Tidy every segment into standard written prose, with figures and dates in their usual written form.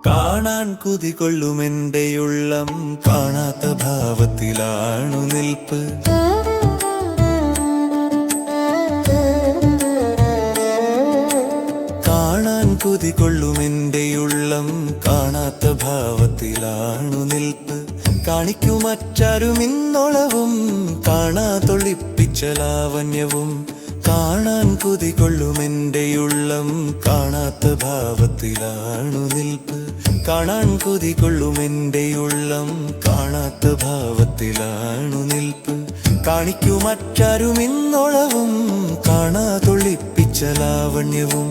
കാണാൻ കുതികൊള്ളുമെന്റെ ഉള്ളം കാണാത്ത ഭാവത്തിലാണു നിൽപ്പ്. കാണാൻ കുതികൊള്ളുമെന്റെ ഉള്ളം കാണാത്ത ഭാവത്തിലാണു നിൽപ്പ്. കാണിക്കുമറ്റാരുമിന്നൊളവും കാണാതൊളിപ്പിച്ച ലാവണ്യവും. കാണാൻ കുതികൊള്ളുമെന്റെ ഉള്ളം കാണാത്ത ഭാവത്തിലാണു നിൽപ്പ്. കാണാൻ കൊതികൊള്ളുമെന്റെ ഉള്ളം കാണാത്ത ഭാവത്തിലാണു നിൽപ്പ്. കാണിക്കുമറ്റാരുമിന്നൊളവും കാണാതൊളിപ്പിച്ച ലാവണ്യവും.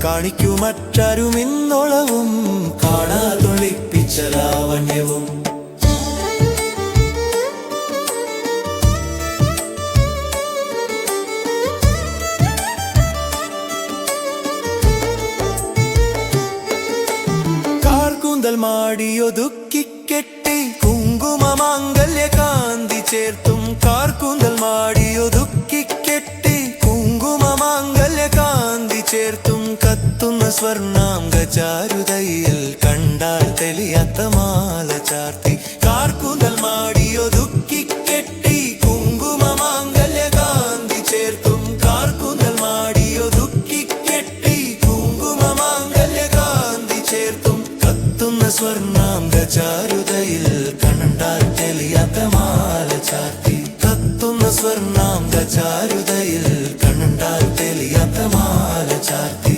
കാണിക്കുമറ്റാരുമിന്നൊളവും കാണാതൊളിപ്പിച്ച ലാവണ്യവും. മാടിയൊതുക്കിക്കെട്ടി കുങ്കുമമാംഗല്യ കാന്തി ചേർത്തും. കാർക്കൂന്തൽ മാടിയൊതുക്കിക്കെട്ടി കുങ്കുമമാംഗല്യ കാന്തി ചേർത്തും. കത്തുന്ന സ്വർണ്ണാംഗചാരുതയിൽ കണ്ടാൽ തെളിയാത്ത മാല ചാർത്തി. കാർക്കൂന്തൽ മാടിയൊതുക്കിക്കെട്ടി കുങ്കുമമാംഗല്യ കാന്തി ചേർത്തും. കാർക്കൂന്തൽ മാടിയൊതുക്കിക്കെട്ടി കുങ്കുമമാംഗല്യ കാന്തി ചേർത്തും. സ്വർണ്ണാംഗചാരുതയിൽ കണ്ടാൽ തെളിയാത്ത മാല ചാർത്തി. കത്തുന്ന സ്വർണ്ണാംഗചാരുതയിൽ കണ്ടാൽ തെളിയാത്ത മാല ചാർത്തി.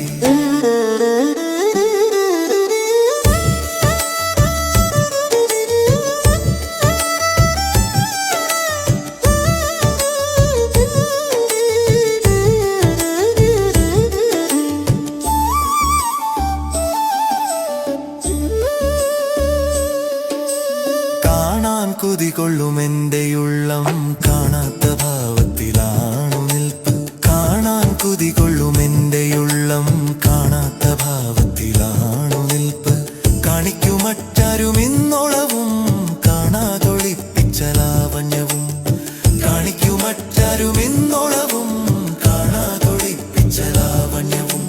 കുതികൊള്ളുമെന്റെ ഉള്ളം കാണാത്ത ഭാവത്തിലാണു നിൽപ്പ്. കാണാൻ കുതികൊള്ളുമെന്റെ ഉള്ളം കാണാത്ത ഭാവത്തിലാണു നിൽപ്പ്. കാണിക്കുമറ്റാരുമിന്നൊളവും കാണാതൊളിപ്പിച്ച ലാവണ്യവും. കാണിക്കുമറ്റാരുമിന്നൊളവും കാണാതൊളിപ്പിച്ച ലാവണ്യവും.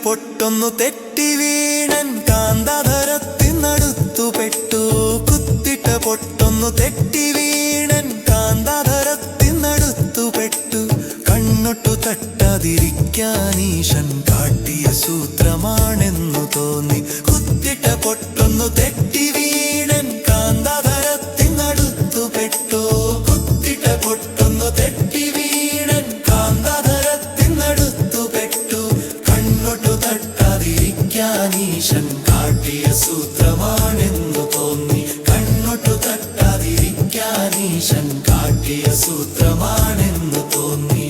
പൊട്ടൊന്നു തെറ്റി വീണൻ കാന്താധരത്തിനടുത്തു പെട്ടു. കുത്തിട്ട പൊട്ടൊന്നു തെറ്റി വീണൻ കാന്താധരത്തിനടുത്തു പെട്ടു. കണ്ണൊട്ടു തട്ടാതിരിക്കാൻ ഈശൻ കാട്ടിയ സൂത്രമാണെന്നു തോന്നി. കുത്തിട്ട പൊട്ടൊന്നു തെറ്റി വീണൻ കാന്താധരത്തിനടുത്തു പെട്ടു. കുത്തിട്ട പൊട്ടൊന്നു തെറ്റി വീണൻ കാന്താധരത്തിനടുത്തു പെട്ടു. കണ്ണൊട്ടു തട്ടാതിരിക്കാൻ ഈശൻ കാട്ടിയ സൂത്രമാണെന്നു തോന്നി. കണ്ണൊട്ടു തട്ടാതിരിക്കാൻ ഈശൻ കാട്ടിയ സൂത്രമാണെന്നു തോന്നി.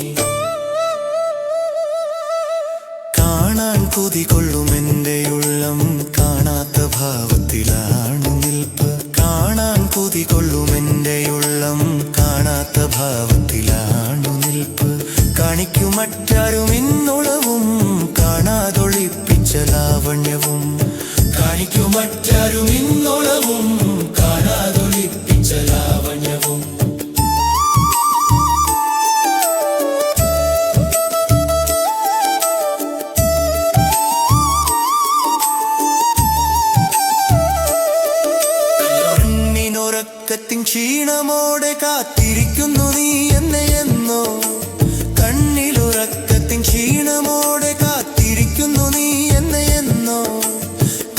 കാണാൻ കൊതികൊള്ളുമെന്റെ ഉള്ളം കാണാത്ത ഭാവത്തിലാണു നിൽപ്പ്. കാണാൻ കൊതികൊള്ളുമെന്റെ ഉള്ളം കാണാത്ത ഭാവത്തിലാണു നിൽപ്പ്. കാണിക്കുമറ്റാരുമിന്നൊളവും കാണാതൊളിപ്പിച്ച ലാവണ്യവും. കാണിക്കുമറ്റാരുമിന്നൊളവും കാണാതൊളിപ്പിച്ച ലാവണ്യവും. കണ്ണിനുറക്കത്തിൻ ക്ഷീണമോടെ കാത്തിരിക്കുന്നു നീ എന്നെ എന്നോ. കണ്ണിലുറക്കത്തിൻ ക്ഷീണമോടെ കാത്തിരിക്കുന്നു നീ എന്നെ എന്നോ.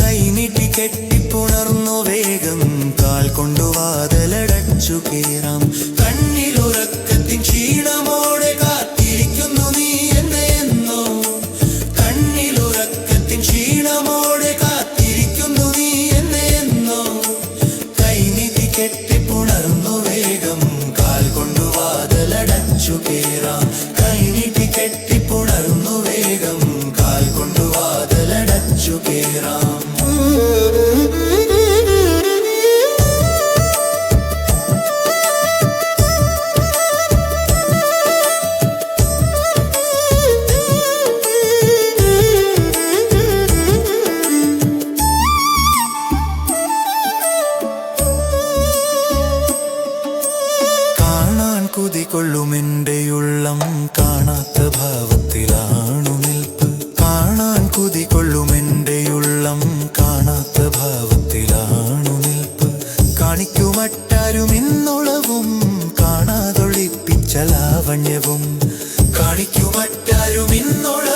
കൈനീട്ടി കെട്ടിപ്പുണർന്നു വേഗം കാൽ കൊണ്ടു വാതിലടച്ചു കേറാം. കണ്ണിലുറക്കത്തിൻ ക്ഷീണമോടെ കാത്തിരിക്കുന്നു നീ എന്നെ എന്നോ. കണ്ണിലുറക്കത്തിൻ ക്ഷീണമോടെ കാത്തിരിക്കുന്നു നീ എന്നെ എന്നോ. കൈനീട്ടി കെട്ടിപ്പുണർന്നു വേഗം കൊതി കൊള്ളുമെൻ്റെയുള്ളം കാണാത്ത ഭാവത്തിലാണു നിൽപ്പ്. കാണാൻ കൊതി കൊള്ളുമെൻ്റെയുള്ളം കാണാത്ത ഭാവത്തിലാണു നിൽപ്പ്. കാണിക്കുമറ്റാരുമിന്നൊളവും കാണാതൊളിപ്പിച്ച ലാവണ്യവും. കാണിക്കുമറ്റാരുമിന്നൊള